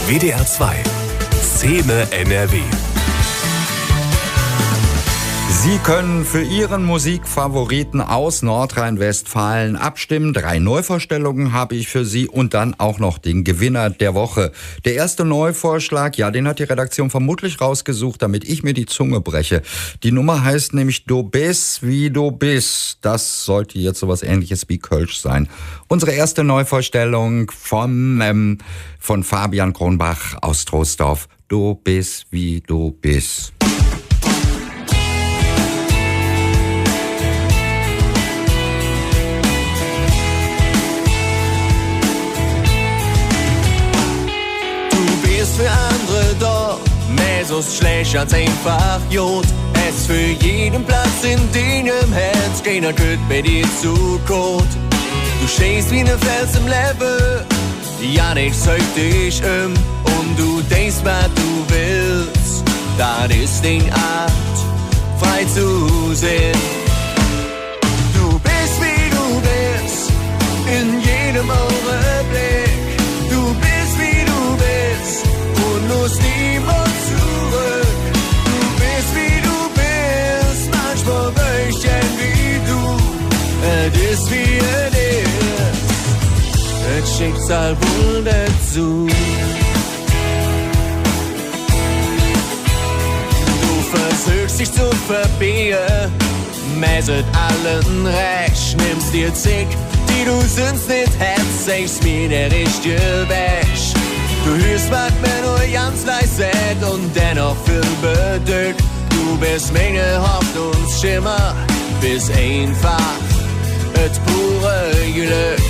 WDR 2 Szene NRW. Sie können für Ihren Musikfavoriten aus Nordrhein-Westfalen abstimmen. 3 Neuvorstellungen habe ich für Sie und dann auch noch den Gewinner der Woche. Der erste Neuvorschlag, ja, den hat die Redaktion vermutlich rausgesucht, damit ich mir die Zunge breche. Die Nummer heißt nämlich Du bist, wie du bist. Das sollte jetzt sowas Ähnliches wie Kölsch sein. Unsere erste Neuvorstellung von Fabian Kronbach aus Troisdorf. Du bist, wie du bist. Für andere da, mesos schlecht als einfach Jod. Es für jeden Platz in deinem Herz, keiner gehört bei dir zu gut. Du stehst wie ne Fels im Leben, ja nichts hält dich und du denkst, was du willst. Das ist deine Art, frei zu sehen. Du bist wie du bist, in jedem Augenblick. Du bist wie du bist. Los niemand zurück. Du bist wie du bist, manchmal Wöchchen wie du. Es ist wie es ist, das Schicksal wohl dazu. Du versuchst dich zu verbiegen, messet allen recht, nimmst dir Zick, die du sonst nicht hättest, sagst mir der richtige Weg. Du hörst, was mir nur ganz leise sagt und dennoch viel bedrückt. Du bist Menge Hoffnungsschimmer, bist einfach das pure Glück.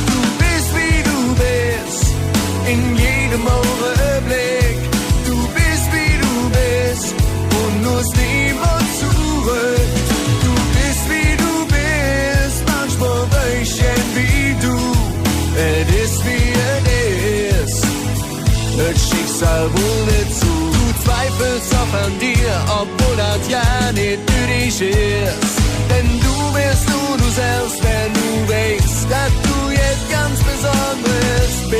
Du bist wie du bist, in jedem Augenblick. Du bist wie du bist und musst niemand zurück. Du bist wie du bist, manchmal Wöchchen wie du. Es ist wie das Schicksal wohl nicht zu. Du zweifelst auch an dir, obwohl das ja nicht nötig ist. Denn du bist nur du selbst, wenn du weißt, dass du jetzt ganz Besonderes bist.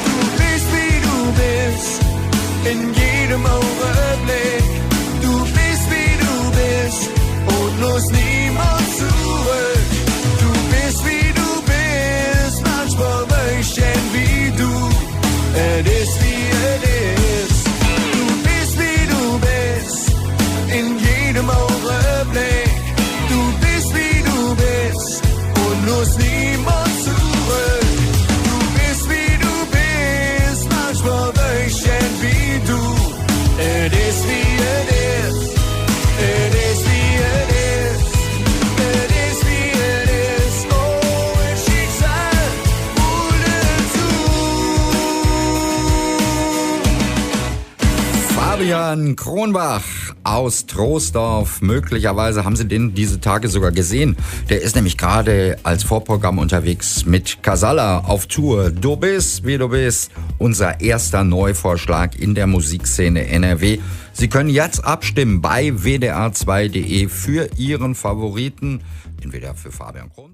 Du bist wie du bist, in jedem Augenblick. Du bist wie du bist und los niemand zurück. Du bist wie du bist, manchmal Wöchchen wie du. Es ist wie es ist. Du bist wie du bist, in jedem Augenblick. Du bist wie du bist und los niemand zurück. Du bist wie du bist, manchmal Wöchchen wie du. It is wie it is. It is wie it is. It is wie it is. Oh, es Schicksal wurde zu. Fabian Kronbach aus Troisdorf. Möglicherweise haben Sie den diese Tage sogar gesehen. Der ist nämlich gerade als Vorprogramm unterwegs mit Casalla auf Tour. Du bist, wie du bist. Unser erster Neuvorschlag in der Musikszene NRW. Sie können jetzt abstimmen bei wdr2.de für Ihren Favoriten. Entweder für Fabian Kronbach